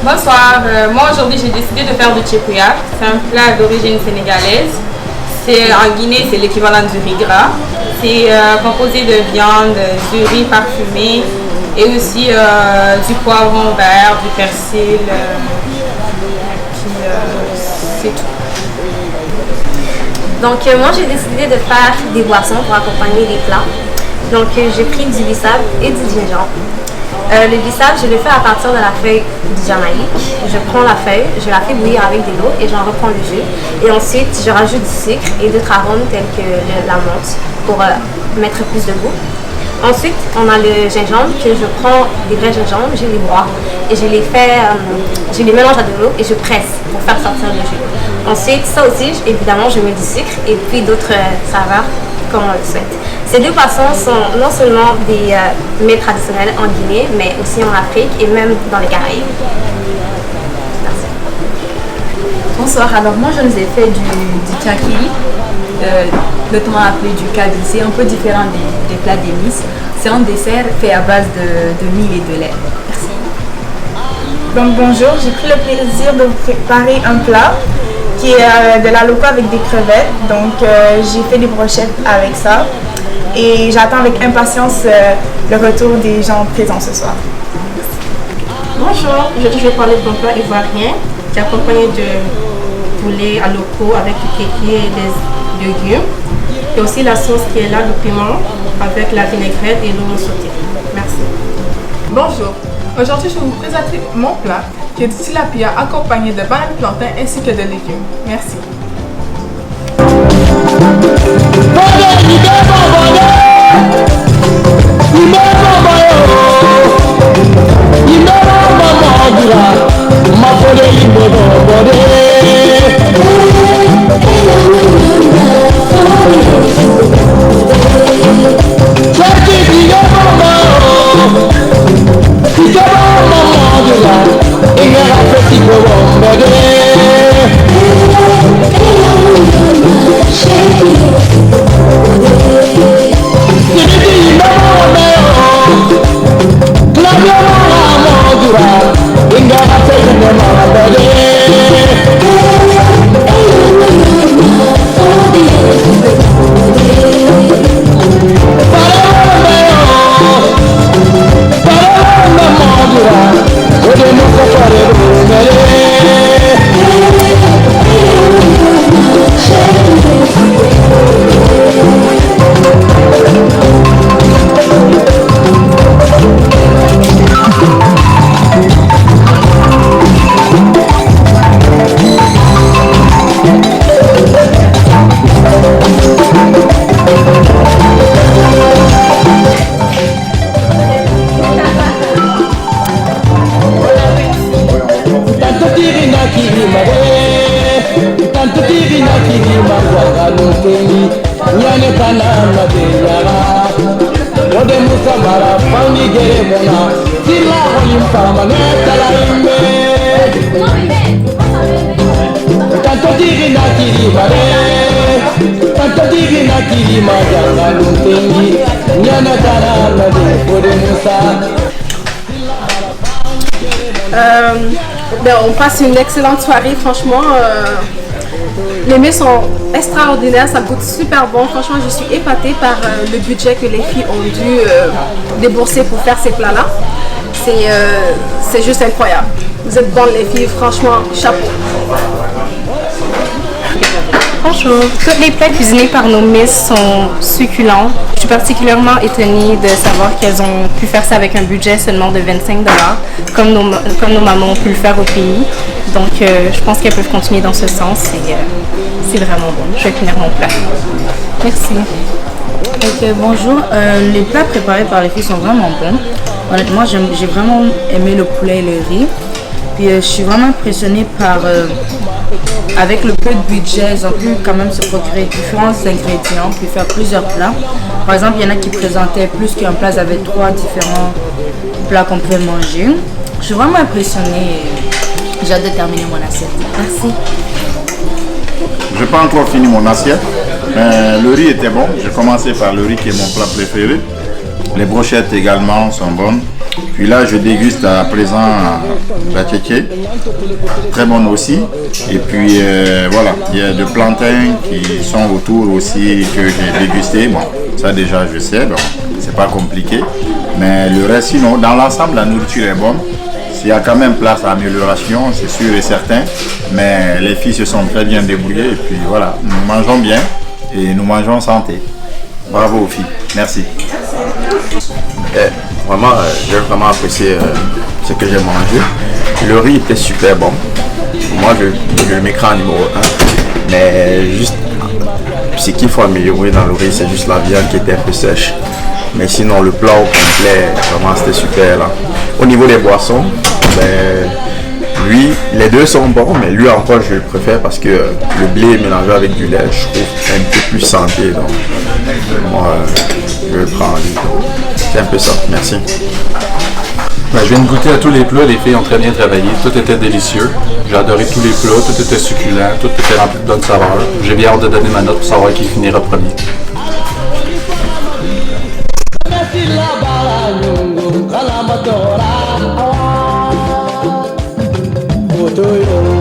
Bonsoir, moi aujourd'hui j'ai décidé de faire du tchépouya. C'est un plat d'origine sénégalaise. En Guinée, c'est l'équivalent du riz gras. C'est composé de viande, du riz parfumé et aussi du poivron vert, du persil. C'est tout. Donc moi j'ai décidé de faire des boissons pour accompagner les plats. Donc j'ai pris du bissap et du gingembre. Le bissap, je le fais à partir de la feuille du Jamaïque. Je prends la feuille, je la fais bouillir avec de l'eau et j'en reprends le jus. Et ensuite, je rajoute du sucre et d'autres arômes tels que la menthe pour mettre plus de goût. Ensuite, on a le gingembre que je prends des vrais gingembre, je les broie et je les mélange à de l'eau et je presse pour faire sortir le jus. Ensuite, ça aussi, évidemment, je mets du sucre et puis d'autres saveurs comme on le souhaite. Ces deux poissons sont non seulement des mets traditionnels en Guinée, mais aussi en Afrique et même dans les Caraïbes. Merci. Bonsoir, alors moi je nous ai fait du tchakiri, notamment appelé du kabi. C'est un peu différent des plats d'émices. C'est un dessert fait à base de mie et de lait. Merci. Donc bonjour, j'ai pris le plaisir de vous préparer un plat qui est de la loco avec des crevettes. Donc j'ai fait des brochettes avec ça et j'attends avec impatience le retour des gens présents ce soir. Bonjour, aujourd'hui je vais parler de mon plat ivoirien qui est accompagné de poulet à loco avec du kéké et des légumes. Et aussi la sauce qui est là, le piment avec la vinaigrette et l'eau sautée. Merci. Bonjour, aujourd'hui je vais vous présenter mon plat qui est du tilapia accompagné de bananes plantain ainsi que de légumes. Merci. On passe une excellente soirée, franchement. Les mets sont extraordinaires, ça goûte super bon. Franchement, je suis épatée par le budget que les filles ont dû débourser pour faire ces plats-là. C'est juste incroyable. Vous êtes bonnes les filles, franchement, chapeau. Bonjour, tous les plats cuisinés par nos Miss sont succulents. Je suis particulièrement étonnée de savoir qu'elles ont pu faire ça avec un budget seulement de 25 $, comme nos mamans ont pu le faire au pays. Donc je pense qu'elles peuvent continuer dans ce sens et c'est vraiment bon. Je vais finir mon plat. Merci. Ok, bonjour. Les plats préparés par les filles sont vraiment bons. Honnêtement, j'ai vraiment aimé le poulet et le riz. Puis je suis vraiment impressionnée par... avec le peu de budget, ils ont pu quand même se procurer différents ingrédients, puis faire plusieurs plats. Par exemple, il y en a qui présentaient plus qu'un plat, ils avaient 3 différents plats qu'on pouvait manger. Je suis vraiment impressionnée et j'ai hâte de terminer mon assiette. Merci. Je n'ai pas encore fini mon assiette, mais le riz était bon. J'ai commencé par le riz qui est mon plat préféré. Les brochettes également sont bonnes. Puis là, je déguste à présent la tchétché, très bonne aussi. Et puis voilà, il y a des plantains qui sont autour aussi que j'ai dégusté. Bon, ça déjà je sais, donc c'est pas compliqué. Mais le reste, sinon, dans l'ensemble, la nourriture est bonne. Il y a quand même place à amélioration, c'est sûr et certain. Mais les filles se sont très bien débrouillées. Et puis voilà, nous mangeons bien et nous mangeons santé. Bravo aux filles. Merci. Vraiment, j'ai vraiment apprécié ce que j'ai mangé. Le riz était super bon. Moi, je le mettrai en numéro 1. Mais juste, ce qu'il faut améliorer dans le riz, c'est juste la viande qui était un peu sèche. Mais sinon, le plat au complet, vraiment, c'était super là. Au niveau des boissons, ben, lui, les deux sont bons, mais lui encore, je le préfère parce que le blé mélangé avec du lait, je trouve un peu plus santé. Donc, moi, je le prends lui. C'est un peu ça. Merci. Ben, je viens de goûter à tous les plats, les filles ont très bien travaillé, tout était délicieux. J'ai adoré tous les plats, tout était succulent, tout était rempli de bonnes saveurs. J'ai bien hâte de donner ma note pour savoir qui finira premier. Foto yo